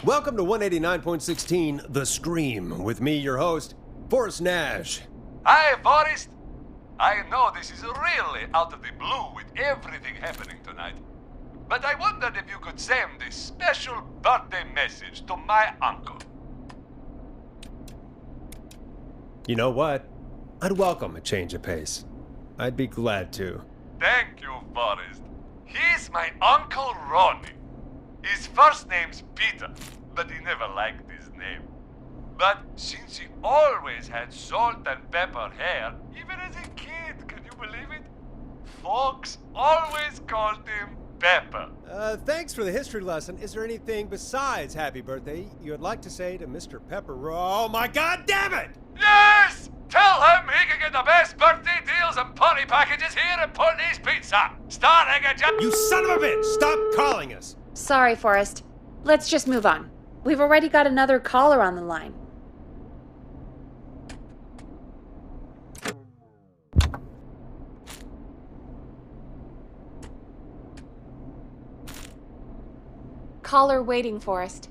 Welcome to 189.16 The Scream, with me, your host, Forrest Nash. Hi, Forrest. I know this is really out of the blue with everything happening tonight, but I wondered if you could send this special birthday message to my uncle. You know what? I'd welcome a change of pace. I'd be glad to. Thank you, Forrest. He's my Uncle Ronnie. His first name's Peter, but he never liked his name. But since he always had salt and pepper hair, even as a kid, can you believe it? Folks always called him Pepper. Thanks for the history lesson. Is there anything besides happy birthday you would like to say to Mr. Pepper? Oh my god damn it! Yes! Tell him he can get the best birthday deals and party packages here at Putney's Pizza. Starting at You son of a bitch! Stop calling us! Sorry, Forrest. Let's just move on. We've already got another caller on the line. Caller waiting, Forrest.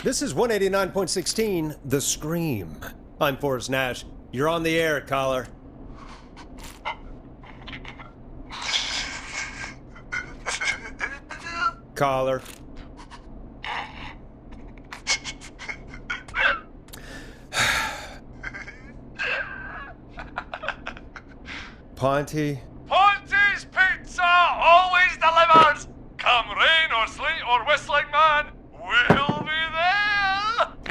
This is 189.16 The Scream. I'm Forrest Nash. You're on the air, caller. Caller. Ponty. Ponty's Pizza always delivers! Come rain or sleet or whistling man, we'll be there!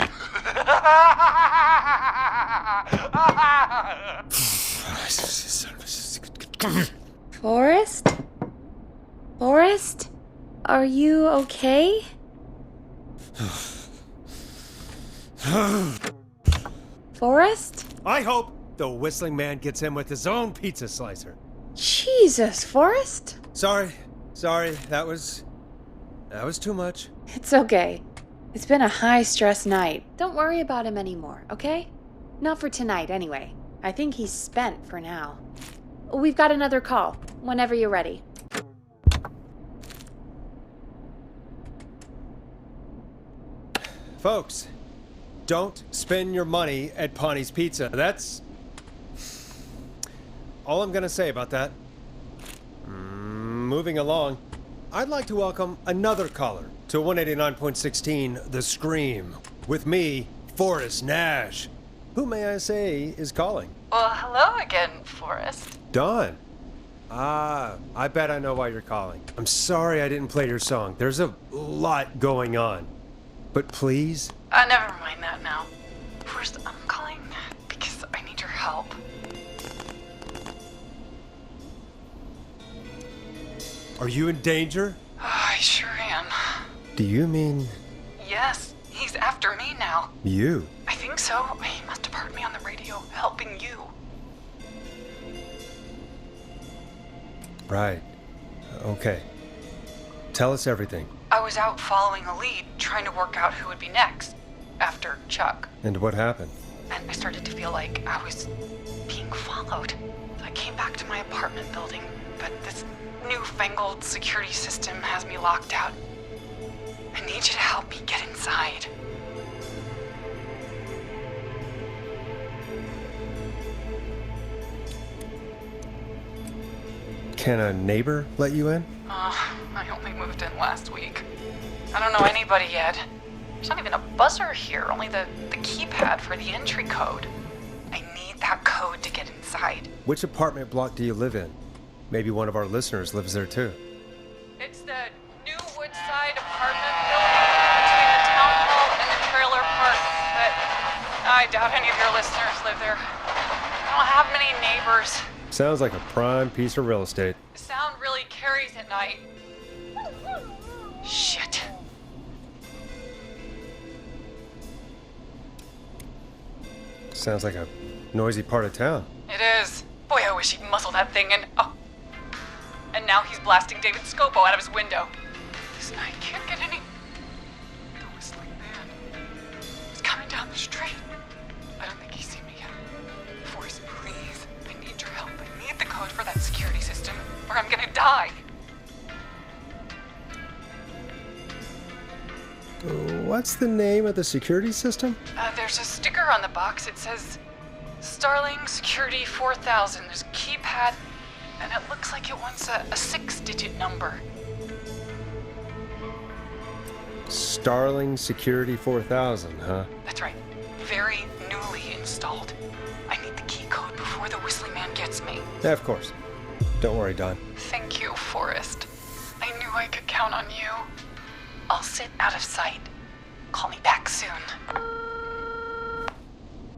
Forrest? Forrest? Are you okay? Forrest? I hope the whistling man gets him with his own pizza slicer. Jesus, Forrest? Sorry, that was too much. It's okay. It's been a high-stress night. Don't worry about him anymore, okay? Not for tonight, anyway. I think he's spent for now. We've got another call, whenever you're ready. Folks, don't spend your money at Ponty's Pizza. That's all I'm gonna say about that. Moving along, I'd like to welcome another caller to 189.16 The Scream, with me, Forrest Nash. Who, may I say, is calling? Well, hello again, Forrest. Dawn. I bet I know why you're calling. I'm sorry I didn't play your song. There's a lot going on. But please? Never mind that now. First, I'm calling because I need your help. Are you in danger? I sure am. Do you mean Yes, he's after me now. you? I think so. He must have heard me on the radio helping you. Right. Okay. Tell us everything. I was out following a lead, trying to work out who would be next, after Chuck. And what happened? And I started to feel like I was being followed. I came back to my apartment building, but this newfangled security system has me locked out. I need you to help me get inside. Can a neighbor let you in? I only moved in last week. I don't know anybody yet. There's not even a buzzer here, only the keypad for the entry code. I need that code to get inside. Which apartment block do you live in? Maybe one of our listeners lives there too. It's the new Woodside apartment building between the town hall and the trailer park, but I doubt any of your listeners live there. I don't have many neighbors. Sounds like a prime piece of real estate. The sound really carries at night. Shit. Sounds like a noisy part of town. It is. Boy, I wish he'd muscle that thing and... Oh. And now he's blasting David Scopo out of his window. This night can't get any... The whistling man. He's coming down the street. I don't think he's seen me yet. Forrest, please. I need your help. I need the code for that security system, or I'm gonna die. What's the name of the security system? There's a sticker on the box. It says Starling Security 4000. There's a keypad, and it looks like it wants a 6-digit number. Starling Security 4000, huh? That's right. Very newly installed. I need the key code before the Whistling Man gets me. Yeah, of course. Don't worry, Don. Thank you, Forrest. I knew I could count on you. I'll sit out of sight. Call me back soon.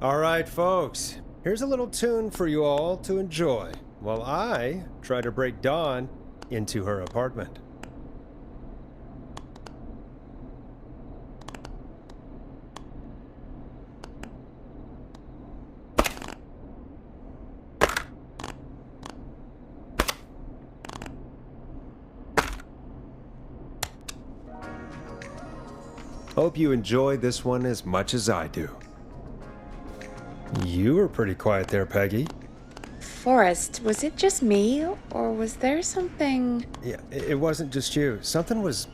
All right, folks. Here's a little tune for you all to enjoy while I try to break Dawn into her apartment. Hope you enjoy this one as much as I do. You were pretty quiet there, Peggy. Forrest, was it just me, or was there something... Yeah, it wasn't just you. Something was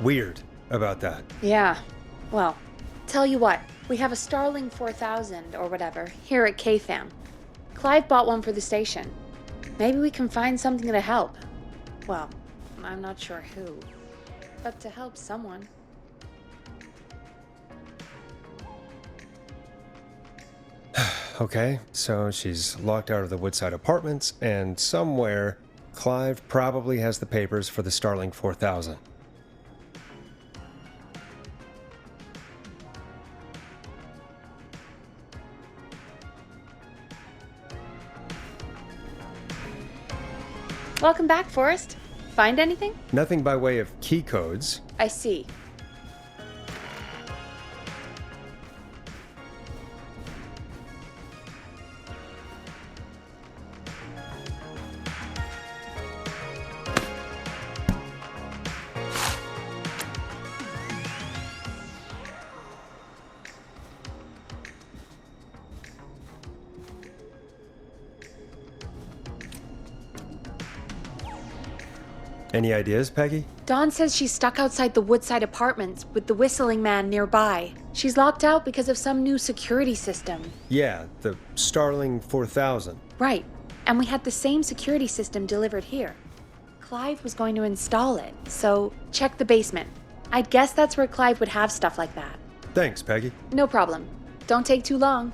weird about that. Yeah. Well, tell you what, we have a Starling 4000 or whatever here at KFAM. Clive bought one for the station. Maybe we can find something to help. Well, I'm not sure who, but to help someone. Okay, so she's locked out of the Woodside Apartments, and somewhere, Clive probably has the papers for the Starling 4000. Welcome back, Forrest. Find anything? Nothing by way of key codes. I see. Any ideas, Peggy? Dawn says she's stuck outside the Woodside Apartments with the Whistling Man nearby. She's locked out because of some new security system. Yeah, the Starling 4000. Right. And we had the same security system delivered here. Clive was going to install it, so check the basement. I'd guess that's where Clive would have stuff like that. Thanks, Peggy. No problem. Don't take too long.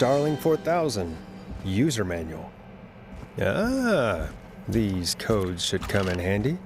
Starling 4000 user manual. Ah, these codes should come in handy.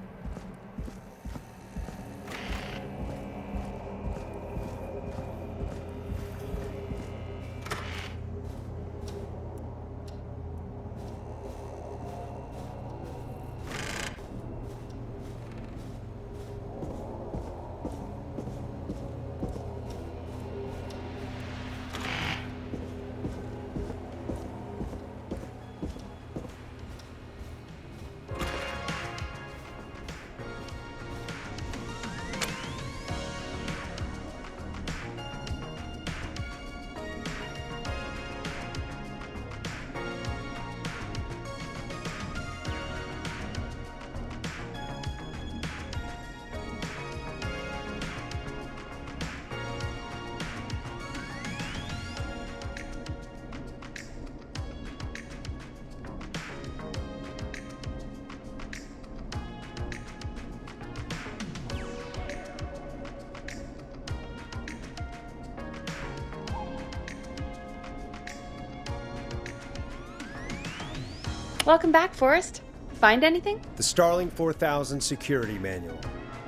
Welcome back, Forrest. Find anything? The Starling 4000 security manual.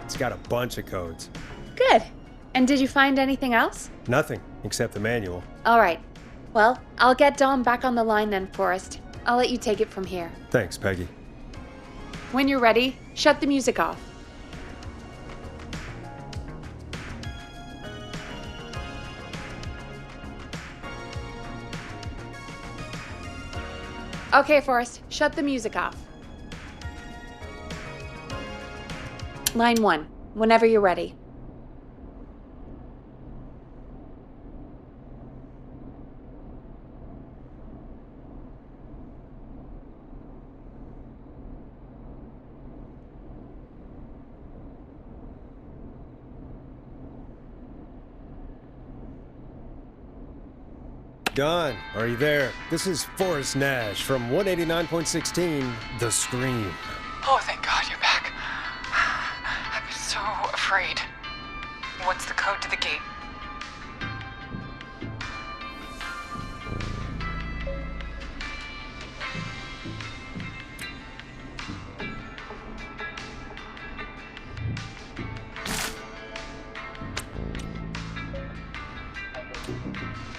It's got a bunch of codes. Good. And did you find anything else? Nothing except the manual. All right. Well, I'll get Dom back on the line then, Forrest. I'll let you take it from here. Thanks, Peggy. When you're ready, shut the music off. Okay, Forrest, shut the music off. Line 1, whenever you're ready. Don, are you there? This is Forrest Nash from 189.16 The Scream. Oh, thank God you're back. I've been so afraid. What's the code to the gate?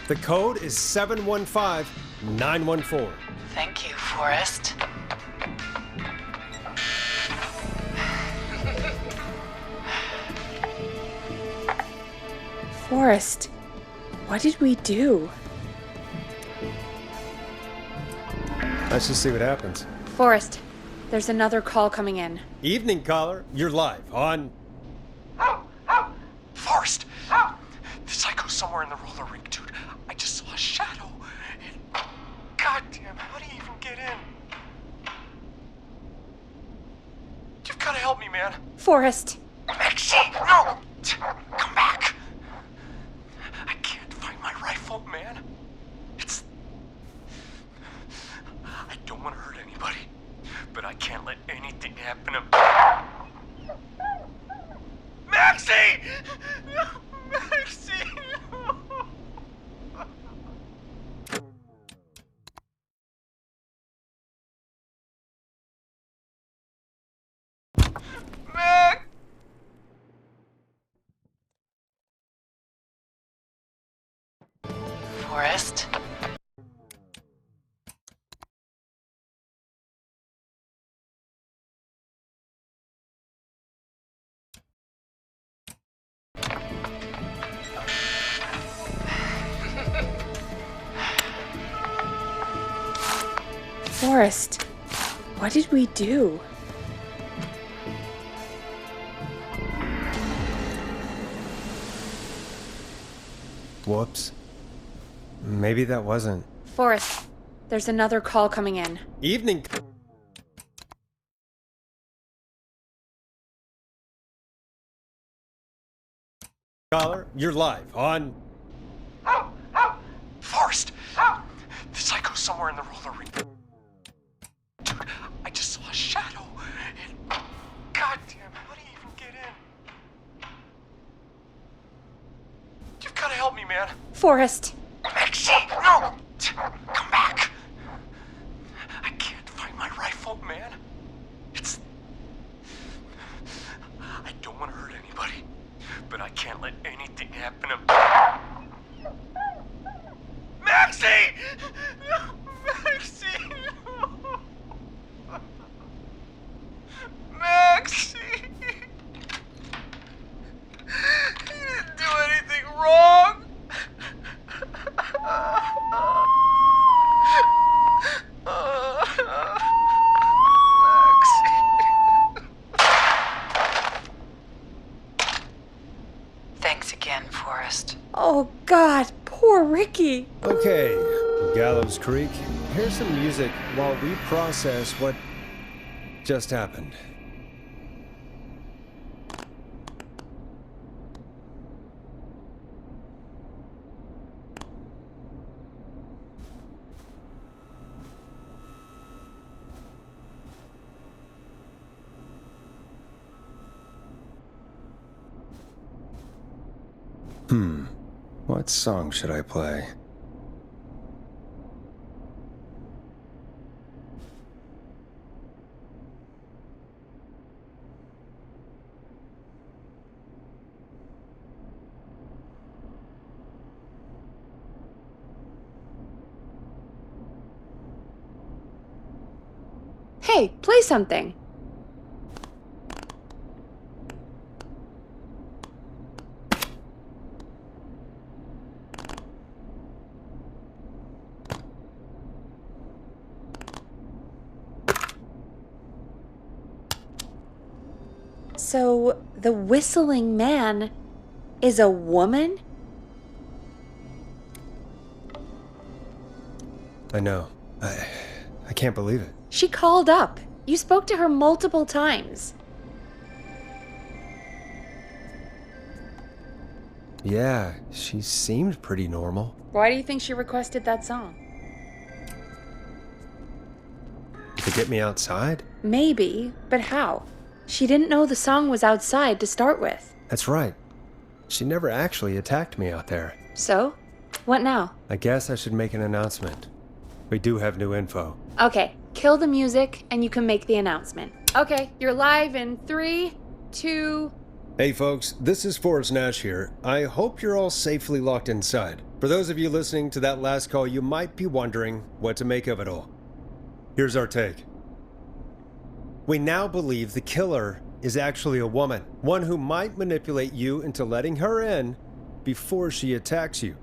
The code is 715914. Thank you, Forrest. Forrest, what did we do? Let's just see what happens. Forrest, there's another call coming in. Evening caller, you're live on... Forrest! The psycho's somewhere in the roller rink, dude. I just saw a shadow. And... Goddamn, how do you even get in? You've gotta help me, man. Forrest, Maxie, no! Come back! I can't find my rifle, man. It's... I don't want to hurt anybody, but I can't let anything happen to... Maxie! Maxie! Max! Forrest? Forrest, what did we do? Whoops. Maybe that wasn't... Forrest, there's another call coming in. Evening... Caller, you're live on... Forrest! The psycho's somewhere in the roller rink. Dude, I just saw a shadow. And... Goddamn, how do you even get in? You've gotta help me, man. Forrest, Maxie, no! Come back! I can't find my rifle, man. I don't want to hurt anybody, but I can't let anything happen to... Maxie! Maxie! Maxie! You didn't do anything wrong! Thanks again, Forrest. Oh, God, poor Ricky. Okay, Gallows Creek, here's some music while we process what just happened. What song should I play? Hey, play something. So, the whistling man is a woman? I know. I can't believe it. She called up. You spoke to her multiple times. Yeah, she seemed pretty normal. Why do you think she requested that song? To get me outside? Maybe, but how? She didn't know the song was outside to start with. That's right. She never actually attacked me out there. So? What now? I guess I should make an announcement. We do have new info. Okay, kill the music and you can make the announcement. Okay, you're live in 3, 2... Hey folks, this is Forrest Nash here. I hope you're all safely locked inside. For those of you listening to that last call, you might be wondering what to make of it all. Here's our take. We now believe the killer is actually a woman, one who might manipulate you into letting her in before she attacks you.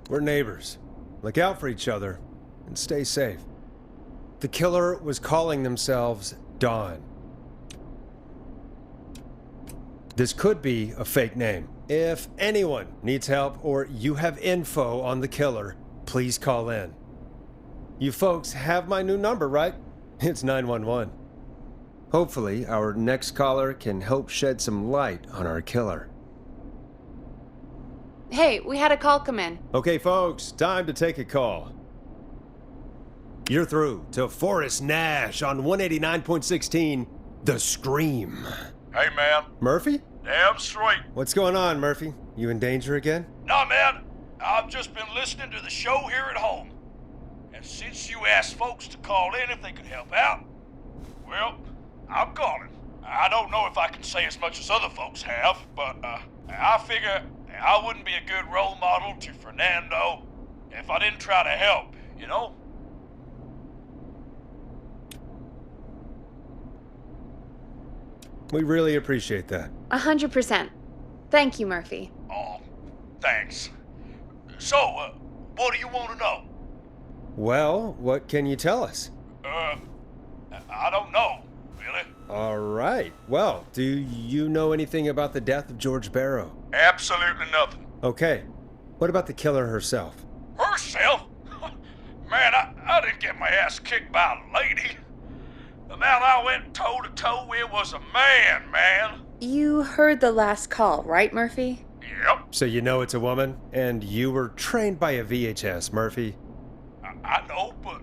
We're neighbors. Look out for each other and stay safe. The killer was calling themselves Dawn. This could be a fake name. If anyone needs help or you have info on the killer, please call in. You folks have my new number, right? It's 911. Hopefully, our next caller can help shed some light on our killer. Hey, we had a call come in. Okay, folks, time to take a call. You're through to Forrest Nash on 189.16, The Scream. Hey, man. Murphy? Damn straight. What's going on, Murphy? You in danger again? Nah, man. I've just been listening to the show here at home. And since you asked folks to call in if they could help out, well, I'm calling. I don't know if I can say as much as other folks have, but I figure I wouldn't be a good role model to Fernando if I didn't try to help, you know? We really appreciate that. 100%. Thank you, Murphy. Oh, thanks. So, what do you want to know? Well, what can you tell us? I don't know, really. All right. Well, do you know anything about the death of George Barrow? Absolutely nothing. Okay. What about the killer herself? Herself? Man, I didn't get my ass kicked by a lady. The man I went toe-to-toe with was a man. You heard the last call, right, Murphy? Yep, So you know it's a woman, and you were trained by a VHS, Murphy. I know, but...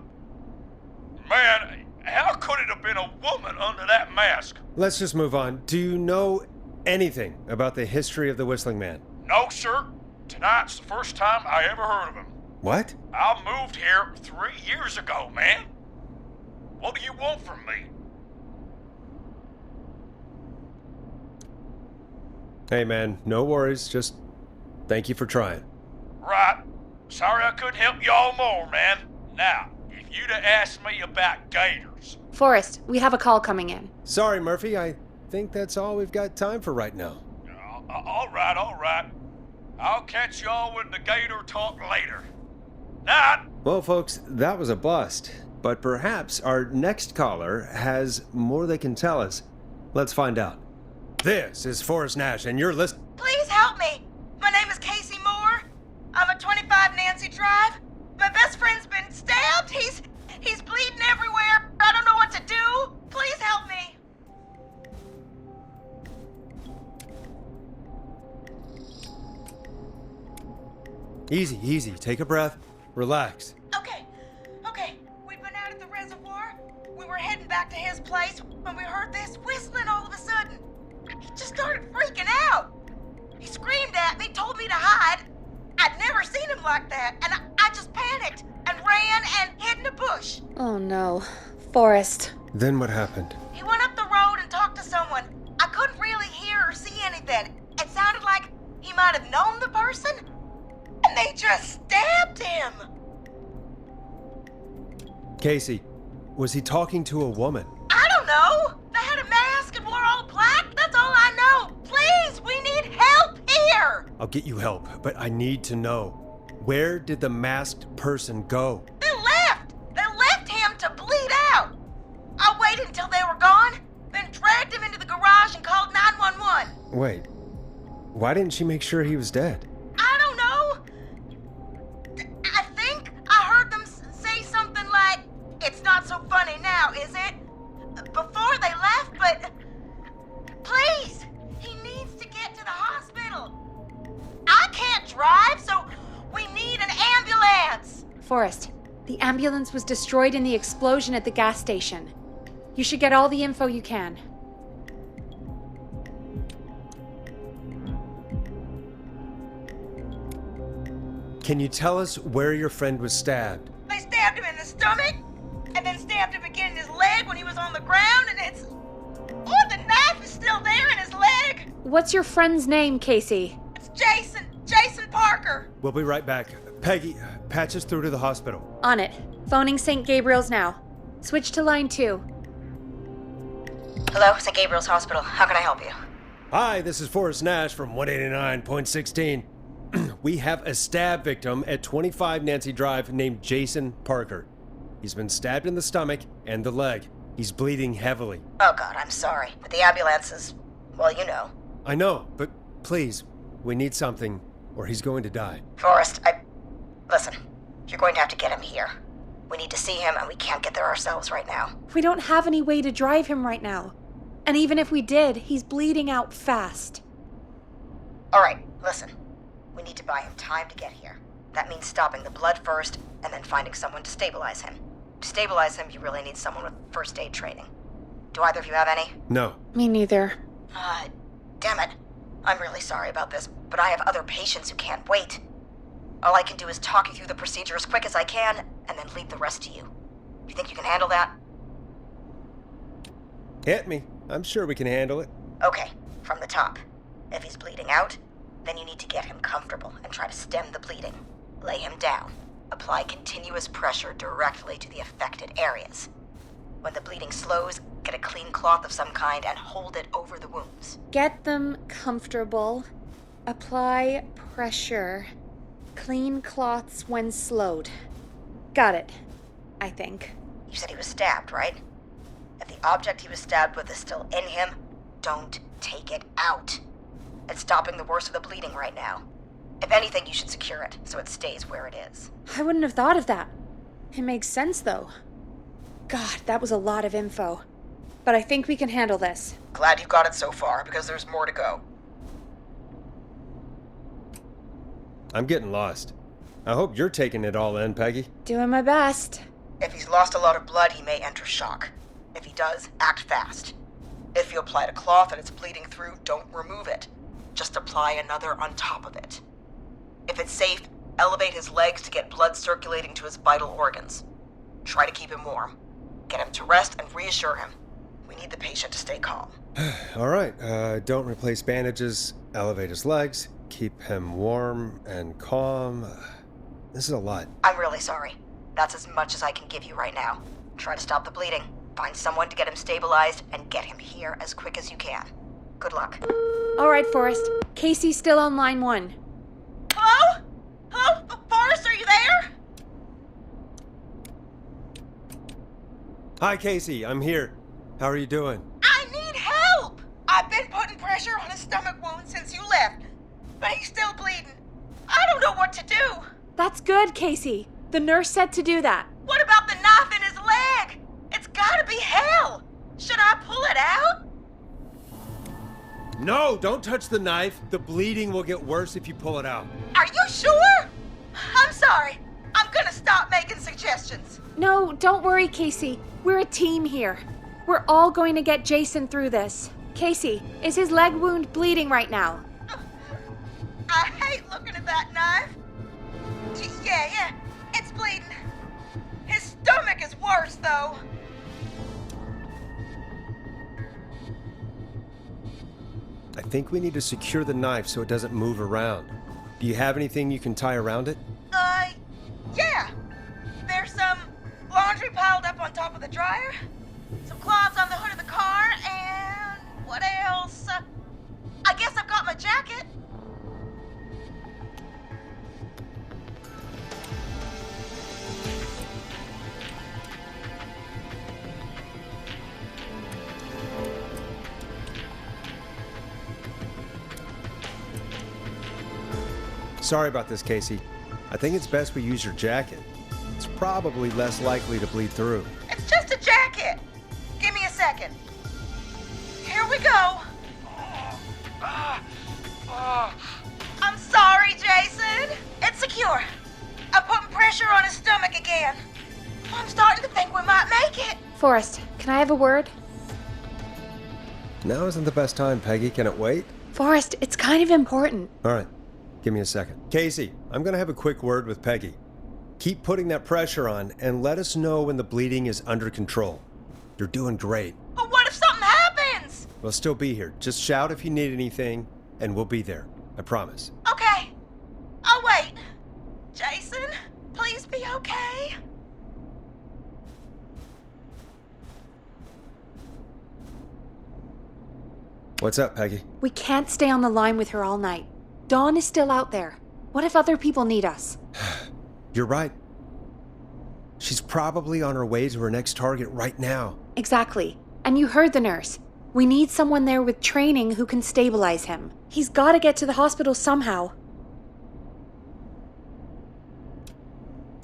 Man, how could it have been a woman under that mask? Let's just move on. Do you know anything about the history of the Whistling Man? No, sir. Tonight's the first time I ever heard of him. What? I moved here 3 years ago, man. What do you want from me? Hey, man, no worries. Just thank you for trying. Right. Sorry I couldn't help y'all more, man. Now, if you'd have asked me about gators. Forrest, we have a call coming in. Sorry, Murphy. I think that's all we've got time for right now. All right. I'll catch y'all with the gator talk later. Night. Well, folks, that was a bust. But perhaps our next caller has more they can tell us. Let's find out. This is Forrest Nash, and you're listening. Please help me. My name is Casey Moore. I'm at 25 Nancy Drive. My best friend's been stabbed. He's bleeding everywhere. I don't know what to do. Please help me. Easy. Take a breath. Relax. Okay. We've been out at the reservoir. We were heading back to his place when we heard this whistling all of a sudden. He just started freaking out. He screamed at me, told me to hide. I'd never seen him like that, and I just panicked and ran and hid in a bush. Oh no. Forrest. Then what happened? He went up the road and talked to someone. I couldn't really hear or see anything. It sounded like he might have known the person, and they just stabbed him. Casey, was he talking to a woman? I don't know. They had a mask and wore all black. That's all I know. Please, we need help here. I'll get you help, but I need to know. Where did the masked person go? They left. They left him to bleed out. I waited until they were gone, then dragged him into the garage and called 911. Wait, why didn't she make sure he was dead? I don't know. I think I heard them say something like, "It's not so funny now, is it?" before they left, but please, he needs to get to the hospital. I can't drive, so we need an ambulance. Forrest, the ambulance was destroyed in the explosion at the gas station. You should get all the info you can. Can you tell us where your friend was stabbed? They stabbed him in the stomach, and then stabbed him again in his leg when he was on the ground, and it's... Oh, the knife is still there in his leg. What's your friend's name, Casey? It's Jason Parker. We'll be right back. Peggy, patch us through to the hospital. On it. Phoning St. Gabriel's now. Switch to line 2. Hello, St. Gabriel's Hospital. How can I help you? Hi, this is Forrest Nash from 189.16. We have a stab victim at 25 Nancy Drive named Jason Parker. He's been stabbed in the stomach and the leg. He's bleeding heavily. Oh, God, I'm sorry. But the ambulance is... well, you know. I know, but please, we need something, or he's going to die. Forrest, Listen, you're going to have to get him here. We need to see him, and we can't get there ourselves right now. We don't have any way to drive him right now. And even if we did, he's bleeding out fast. All right, listen. We need to buy him time to get here. That means stopping the blood first, and then finding someone to stabilize him. To stabilize him, you really need someone with first aid training. Do either of you have any? No. Me neither. Damn it. I'm really sorry about this, but I have other patients who can't wait. All I can do is talk you through the procedure as quick as I can, and then leave the rest to you. You think you can handle that? Hit me. I'm sure we can handle it. Okay, from the top. If he's bleeding out, then you need to get him comfortable and try to stem the bleeding. Lay him down. Apply continuous pressure directly to the affected areas. When the bleeding slows, get a clean cloth of some kind and hold it over the wounds. Get them comfortable. Apply pressure. Clean cloths when slowed. Got it, I think. You said he was stabbed, right? If the object he was stabbed with is still in him, don't take it out. It's stopping the worst of the bleeding right now. If anything, you should secure it so it stays where it is. I wouldn't have thought of that. It makes sense, though. God, that was a lot of info. But I think we can handle this. Glad you've got it so far, because there's more to go. I'm getting lost. I hope you're taking it all in, Peggy. Doing my best. If he's lost a lot of blood, he may enter shock. If he does, act fast. If you applied a cloth and it's bleeding through, don't remove it. Just apply apply another on top of it. If it's safe, elevate his legs to get blood circulating to his vital organs. Try to keep him warm. Get him to rest and reassure him. We need the patient to stay calm. All right, don't replace bandages, elevate his legs, keep him warm and calm. This is a lot. I'm really sorry. That's as much as I can give you right now. Try to stop the bleeding. Find someone to get him stabilized and get him here as quick as you can. Good luck. All right, Forrest. Casey's still on line 1. Hello? Hello? Forrest, are you there? Hi, Casey, I'm here. How are you doing? I need help! I've been putting pressure on his stomach wound since you left, but he's still bleeding. I don't know what to do. That's good, Casey. The nurse said to do that. What about the knife in his leg? It's gotta be hell. Should I pull it out? No, don't touch the knife. The bleeding will get worse if you pull it out. Are you sure? I'm sorry. I'm gonna stop making suggestions. No, don't worry, Casey. We're a team here. We're all going to get Jason through this. Casey, is his leg wound bleeding right now? I hate looking at that knife. Yeah, it's bleeding. His stomach is worse, though. I think we need to secure the knife so it doesn't move around. Do you have anything you can tie around it? Yeah. There's some laundry piled up on top of the dryer, some cloths on the hood of the car, and what else? I guess I've got my jacket. Sorry about this, Casey. I think it's best we use your jacket. It's probably less likely to bleed through. It's just a jacket. Give me a second. Here we go. I'm sorry, Jason. It's secure. I'm putting pressure on his stomach again. I'm starting to think we might make it. Forrest, can I have a word? Now isn't the best time, Peggy. Can it wait? Forrest, it's kind of important. All right. Give me a second. Casey, I'm going to have a quick word with Peggy. Keep putting that pressure on and let us know when the bleeding is under control. You're doing great. But what if something happens? We'll still be here. Just shout if you need anything, and we'll be there. I promise. Okay. I'll wait. Jason, please be okay. What's up, Peggy? We can't stay on the line with her all night. Dawn is still out there. What if other people need us? You're right. She's probably on her way to her next target right now. Exactly. And you heard the nurse. We need someone there with training who can stabilize him. He's got to get to the hospital somehow.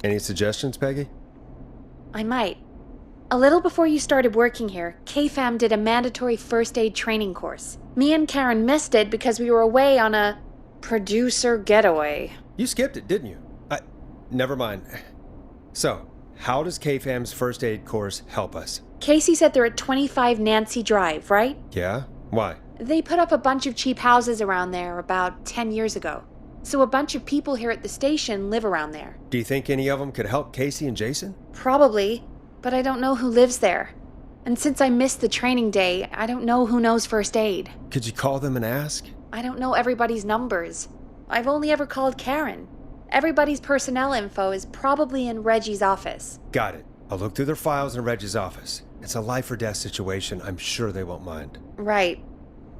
Any suggestions, Peggy? I might. A little before you started working here, KFAM did a mandatory first aid training course. Me and Karen missed it because we were away on a producer getaway. You skipped it, didn't you? Never mind. So, how does KFAM's first aid course help us? Casey said they're at 25 Nancy Drive, right? Yeah? Why? They put up a bunch of cheap houses around there about 10 years ago. So a bunch of people here at the station live around there. Do you think any of them could help Casey and Jason? Probably, but I don't know who lives there. And since I missed the training day, I don't know who knows first aid. Could you call them and ask? I don't know everybody's numbers. I've only ever called Karen. Everybody's personnel info is probably in Reggie's office. Got it. I'll look through their files in Reggie's office. It's a life or death situation. I'm sure they won't mind. Right.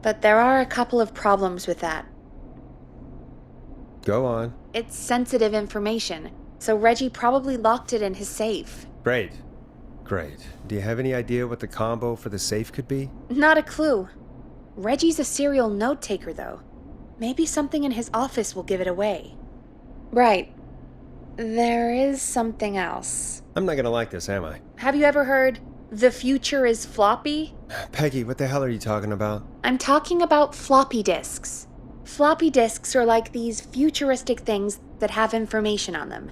But there are a couple of problems with that. Go on. It's sensitive information, so Reggie probably locked it in his safe. Great. Do you have any idea what the combo for the safe could be? Not a clue. Reggie's a serial note taker, though. Maybe something in his office will give it away. Right. There is something else. I'm not gonna like this, am I? Have you ever heard, the future is floppy? Peggy, what the hell are you talking about? I'm talking about floppy disks. Floppy disks are like these futuristic things that have information on them.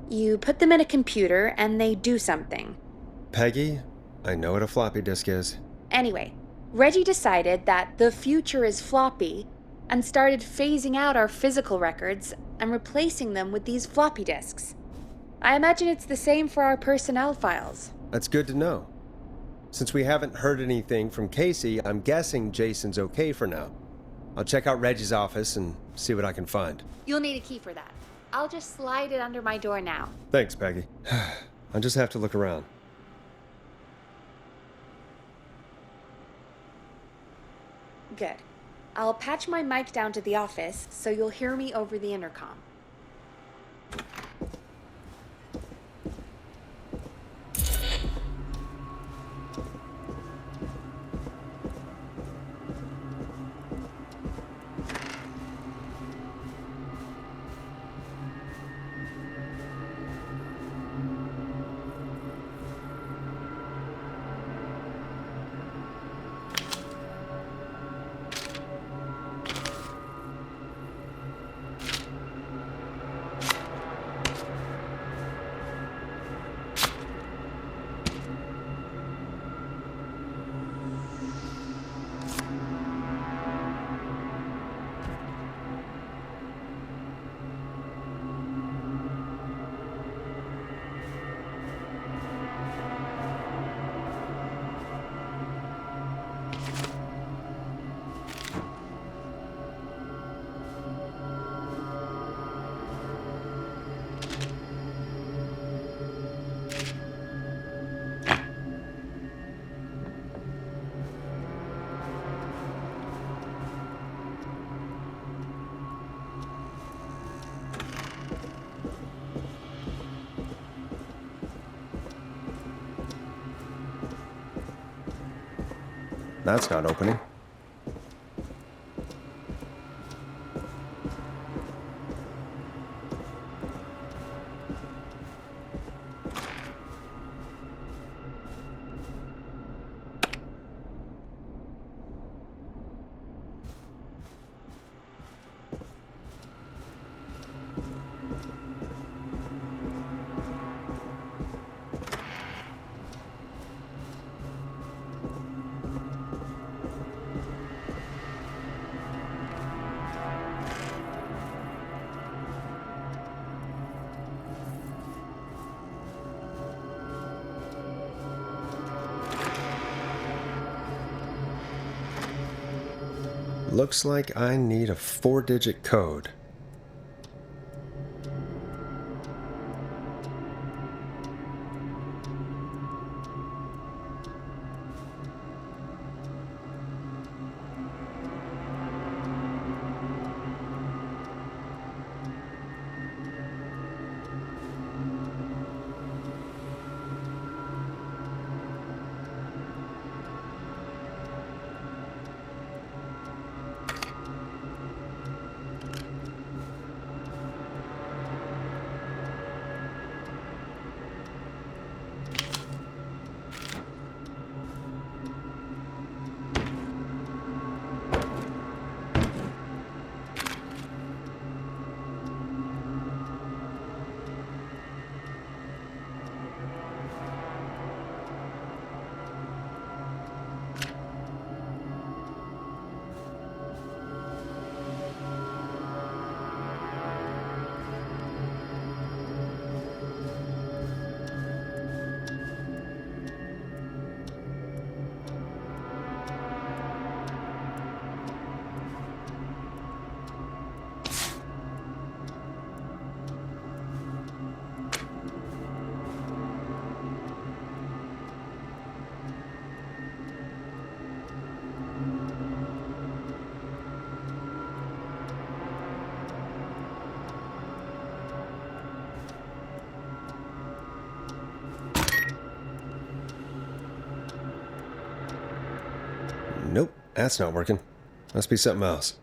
You put them in a computer and they do something. Peggy, I know what a floppy disk is. Anyway, Reggie decided that the future is floppy and started phasing out our physical records and replacing them with these floppy disks. I imagine it's the same for our personnel files. That's good to know. Since we haven't heard anything from Casey, I'm guessing Jason's okay for now. I'll check out Reggie's office and see what I can find. You'll need a key for that. I'll just slide it under my door now. Thanks, Peggy. I'll just have to look around. Good. I'll patch my mic down to the office so you'll hear me over the intercom. That's not opening. Looks like I need a 4-digit code. Nope, that's not working. Must be something else.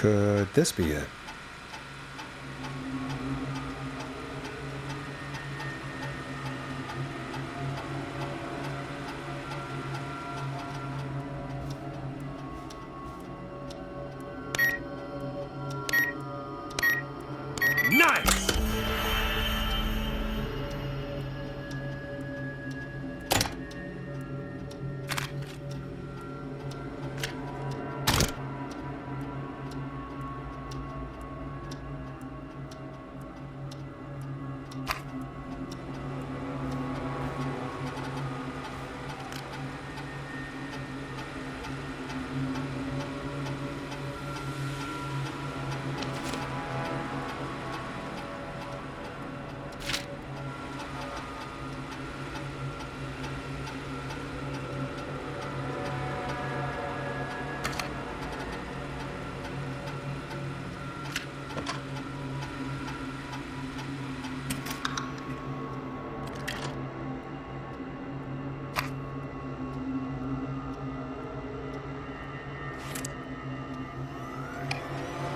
Could this be it? Nice!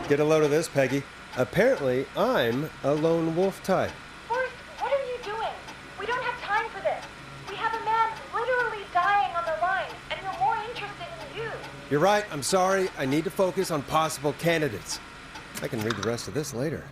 Get a load of this, Peggy. Apparently, I'm a lone wolf type. Forrest, what are you doing? We don't have time for this. We have a man literally dying on the line, and we're more interested in you. You're right, I'm sorry. I need to focus on possible candidates. I can read the rest of this later.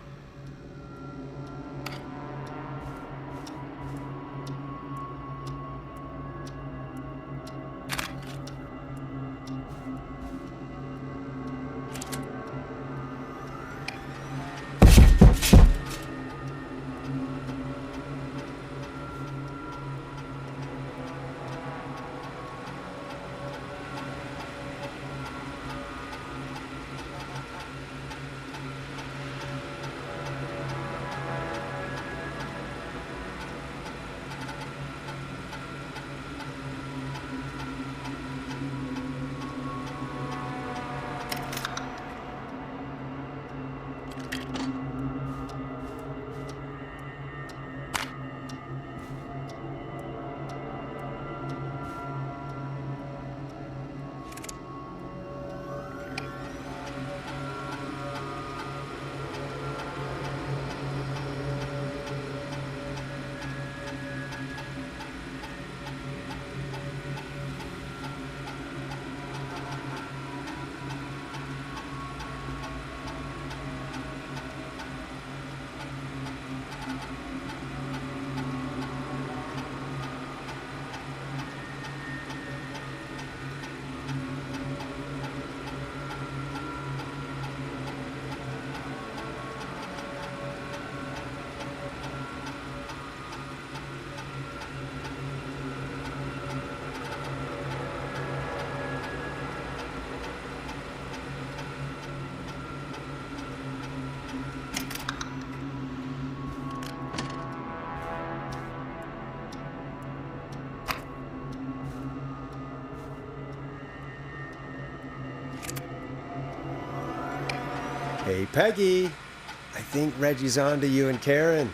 Hey, Peggy. I think Reggie's on to you and Karen.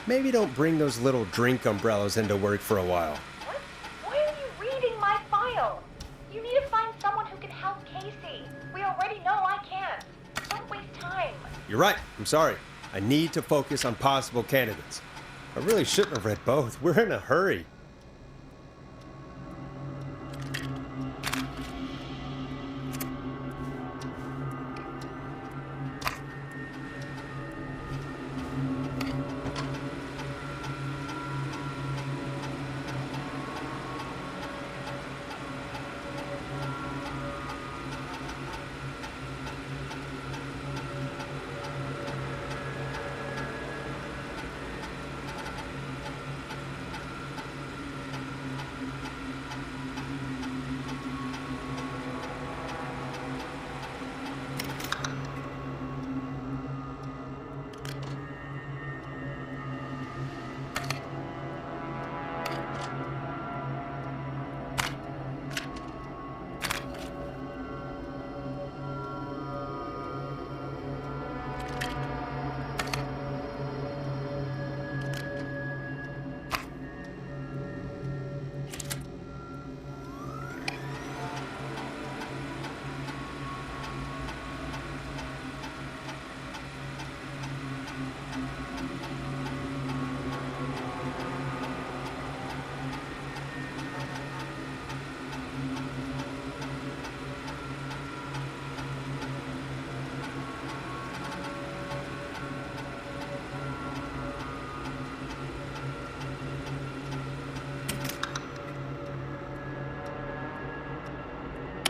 Maybe don't bring those little drink umbrellas into work for a while. What? Why are you reading my file? You need to find someone who can help Casey. We already know I can't. Don't waste time. You're right. I'm sorry. I need to focus on possible candidates. I really shouldn't have read both. We're in a hurry.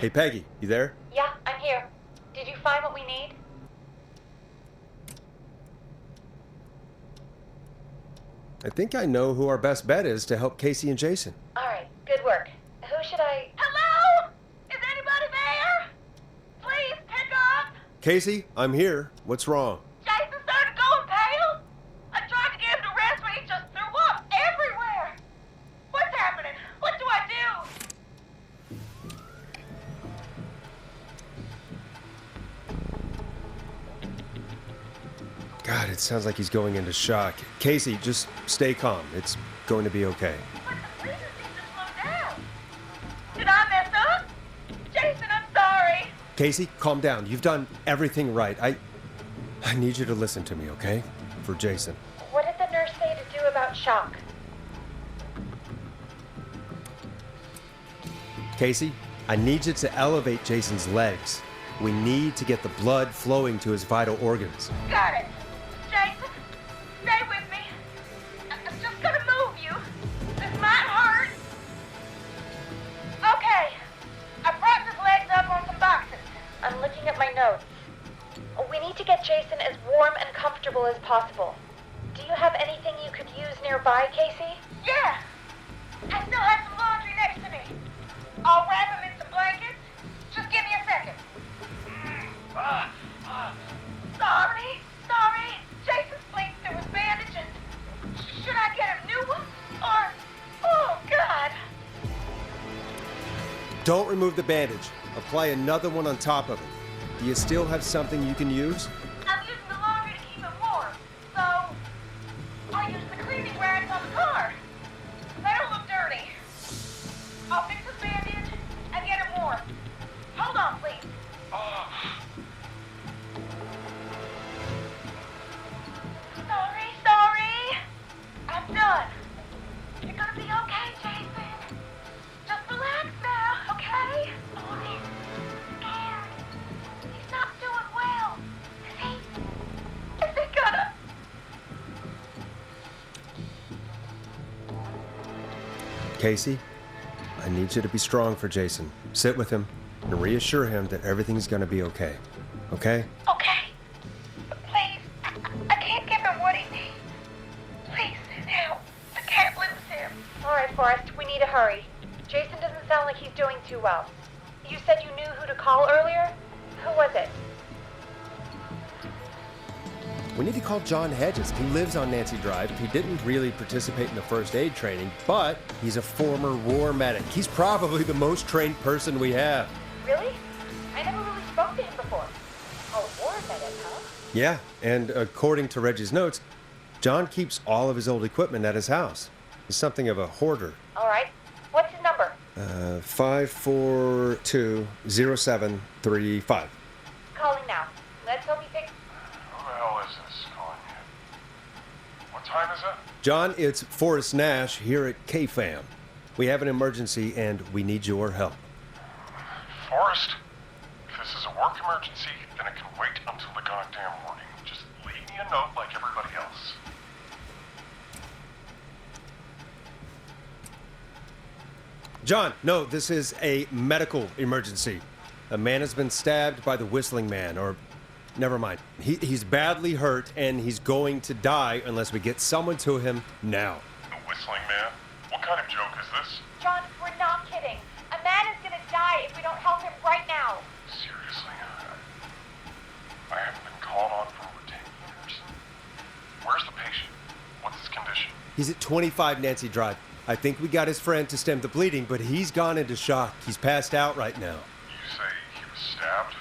Hey, Peggy, you there? Yeah, I'm here. Did you find what we need? I think I know who our best bet is to help Casey and Jason. All right, good work. Who should I... Hello? Is anybody there? Please pick up. Casey, I'm here. What's wrong? Jason started going pale. I tried to get him to rest, but he just threw up everywhere. What's happening? What do I do? God, it sounds like he's going into shock. Casey, just stay calm. It's going to be okay. But the breathing seems to slow down. Did I mess up? Jason, I'm sorry. Casey, calm down. You've done everything right. I need you to listen to me, okay? For Jason. What did the nurse say to do about shock? Casey, I need you to elevate Jason's legs. We need to get the blood flowing to his vital organs. Got it. Jason, stay with me. I'm just gonna move you. This might hurt. Okay. I propped his legs up on some boxes. I'm looking at my notes. We need to get Jason as warm and comfortable as possible. Do you have anything you could use nearby, Casey? Yeah. I still have some laundry next to me. I'll wrap him in some blankets. Just give me a second. Sorry. Jason's bleeding through his bandages. Should I get him new ones? Or... Oh, God. Don't remove the bandage. Apply another one on top of it. Do you still have something you can use? I'm using the laundry to keep him warm. So... I'll use the cleaning rags on the car. They don't look dirty. I'll fix his bandage and get him warm. Hold on, please. Sorry. I'm done. You're gonna be okay, Jason. Just relax now, okay? Oh, he's scared. He's not doing well. Is he gonna... Casey, I need you to be strong for Jason. Sit with him and reassure him that everything's gonna be okay. Okay? Okay. But please, I can't give him what he needs. Please, help. I can't lose him. All right, Forrest, we need to hurry. Jason doesn't sound like he's doing too well. You said you knew who to call earlier? Who was it? We need to call John Hedges. He lives on Nancy Drive. He didn't really participate in the first aid training, but he's a former war medic. He's probably the most trained person we have. Really? I never really spoke to him before. Oh, war medic, huh? Yeah, and according to Reggie's notes, John keeps all of his old equipment at his house. He's something of a hoarder. All right. What's his number? 542-0735. Calling now. Let's hope he picks... Who the hell is this calling you? What time is it? John, it's Forrest Nash here at KFAM. We have an emergency and we need your help. Forrest, if this is a work emergency, then it can wait until the goddamn morning. Just leave me a note like everybody else. John, no, this is a medical emergency. A man has been stabbed by the Whistling Man, or never mind. He's badly hurt and he's going to die unless we get someone to him now. The Whistling Man? What kind of joke is this? John, we're not kidding. A man is gonna die if we don't help him right now. Seriously? I haven't been called on for over 10 years. Where's the patient? What's his condition? He's at 25 Nancy Drive. I think we got his friend to stem the bleeding, but he's gone into shock. He's passed out right now. You say he was stabbed?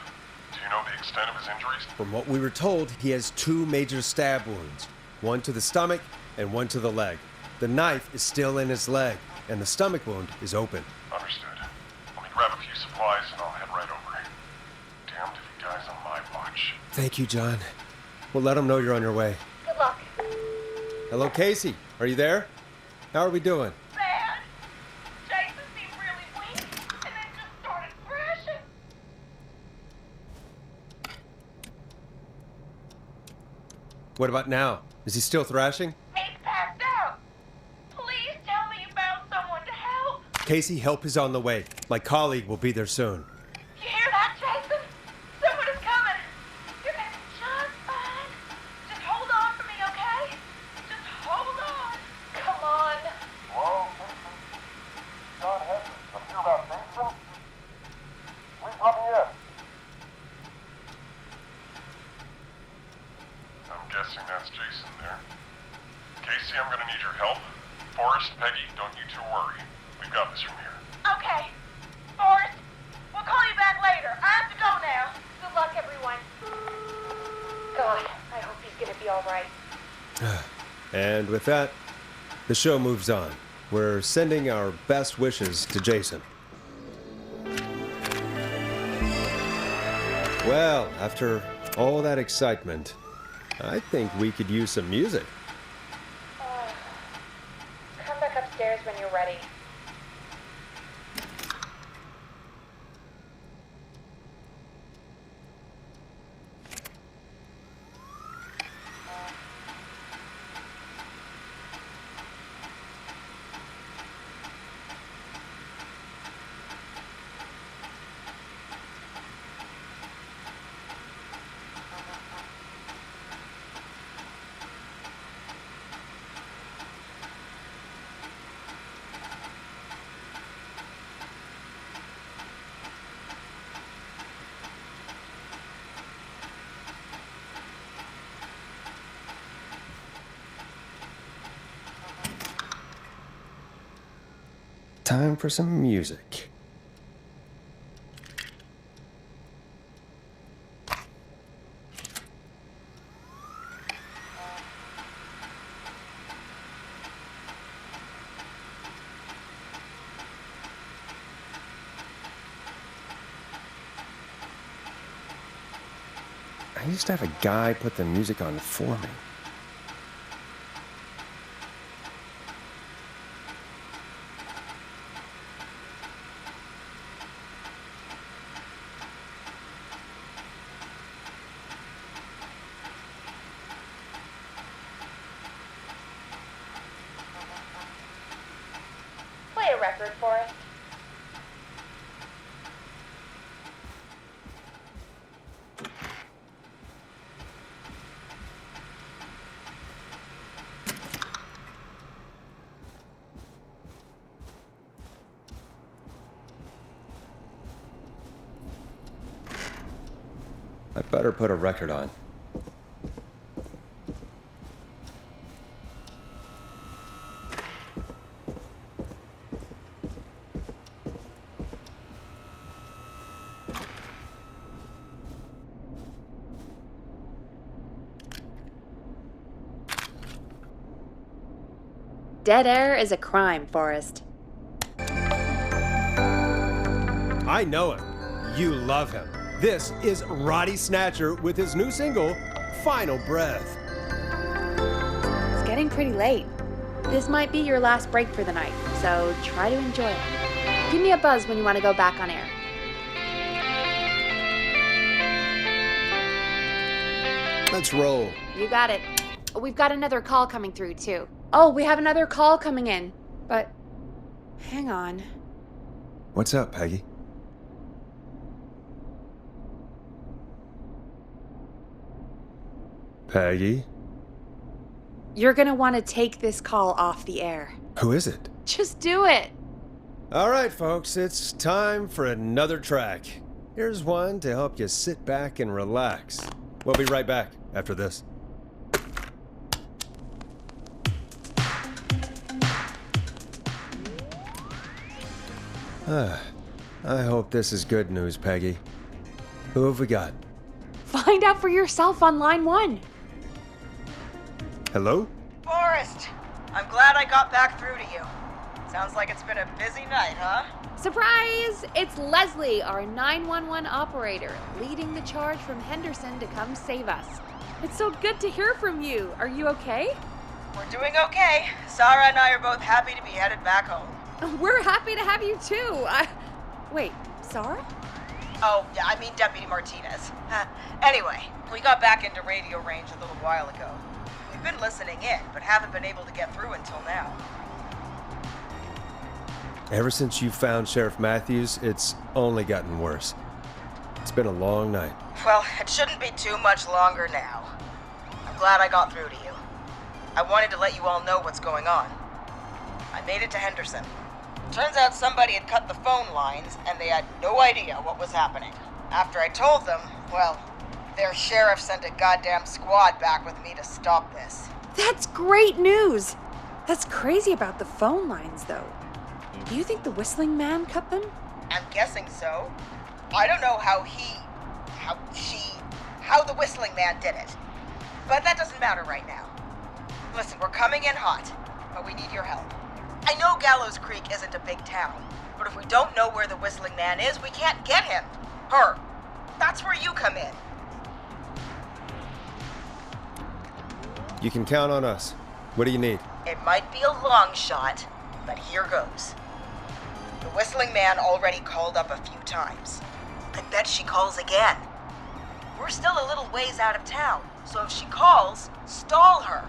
Do you know the extent of his injuries? From what we were told, he has 2 major stab wounds. One to the stomach and one to the leg. The knife is still in his leg, and the stomach wound is open. Understood. Let me grab a few supplies and I'll head right over. Damned if he dies on my watch. Thank you, John. We'll let him know you're on your way. Good luck. Hello, Casey. Are you there? How are we doing? Bad. Jason seemed really weak and then just started thrashing. What about now? Is he still thrashing? He's passed out. Please tell me you found someone to help. Casey, help is on the way. My colleague will be there soon. You hear that, Jason? Someone is coming. You're gonna be just fine. Just hold on for me, okay? Just hold on. Come on. Hello, Jason. John Hedges. I'm here about Mason. Please let me in. I'm guessing that's Jason there. Casey, I'm gonna need your help. Forrest, Peggy, don't you two worry. We've got this from here. Okay. Forrest, we'll call you back later. I have to go now. Good luck, everyone. God, I hope he's gonna be all right. And with that, the show moves on. We're sending our best wishes to Jason. Well, after all that excitement, I think we could use some music. Come back upstairs when you're ready. Time for some music. I used to have a guy put the music on for me. Play a record for us. I better put a record on. Dead air is a crime, Forrest. I know him. You love him. This is Roddy Snatcher with his new single, Final Breath. It's getting pretty late. This might be your last break for the night, so try to enjoy it. Give me a buzz when you want to go back on air. Let's roll. You got it. We've got another call coming through, too. Oh, we have another call coming in. But, hang on. What's up, Peggy? Peggy? You're gonna want to take this call off the air. Who is it? Just do it. All right, folks, it's time for another track. Here's one to help you sit back and relax. We'll be right back after this. I hope this is good news, Peggy. Who have we got? Find out for yourself on line 1. Hello? Forrest, I'm glad I got back through to you. Sounds like it's been a busy night, huh? Surprise! It's Leslie, our 911 operator, leading the charge from Henderson to come save us. It's so good to hear from you. Are you okay? We're doing okay. Sarah and I are both happy to be headed back home. We're happy to have you too. Wait, Sarah? Oh, yeah, I mean Deputy Martinez. Anyway, we got back into radio range a little while ago. We've been listening in, but haven't been able to get through until now. Ever since you found Sheriff Matthews, it's only gotten worse. been a long night. Well, it shouldn't be too much longer now. I'm glad I got through to you. I wanted to let you all know what's going on. I made it to Henderson. Turns out somebody had cut the phone lines, and they had no idea what was happening. After I told them, well, their sheriff sent a goddamn squad back with me to stop this. That's great news! That's crazy about the phone lines, though. Do you think the Whistling Man cut them? I'm guessing so. I don't know how the Whistling Man did it. But that doesn't matter right now. Listen, we're coming in hot, but we need your help. I know Gallows Creek isn't a big town, but if we don't know where the Whistling Man is, we can't get him. Her. That's where you come in. You can count on us. What do you need? It might be a long shot, but here goes. The Whistling Man already called up a few times. I bet she calls again. We're still a little ways out of town, so if she calls, stall her.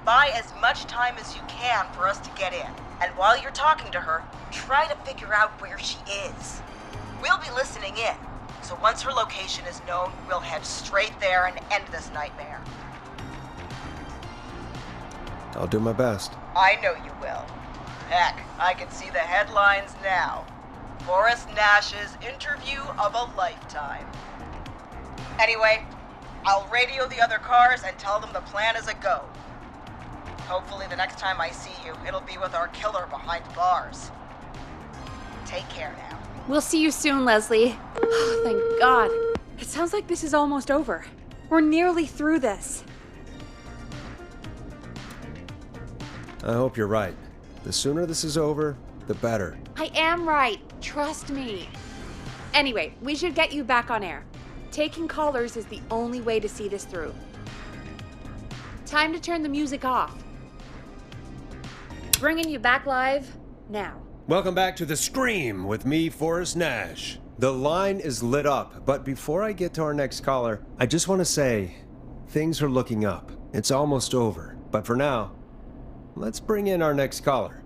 Buy as much time as you can for us to get in. And while you're talking to her, try to figure out where she is. We'll be listening in, so once her location is known, we'll head straight there and end this nightmare. I'll do my best. I know you will. Heck, I can see the headlines now. Forrest Nash's interview of a lifetime. Anyway, I'll radio the other cars and tell them the plan is a go. Hopefully the next time I see you, it'll be with our killer behind bars. Take care now. We'll see you soon, Leslie. Oh, thank God. It sounds like this is almost over. We're nearly through this. I hope you're right. The sooner this is over, the better. I am right. Trust me. Anyway, we should get you back on air. Taking callers is the only way to see this through. Time to turn the music off. Bringing you back live now. Welcome back to The Scream with me, Forrest Nash. The line is lit up, but before I get to our next caller, I just want to say, things are looking up. It's almost over. But for now, let's bring in our next caller.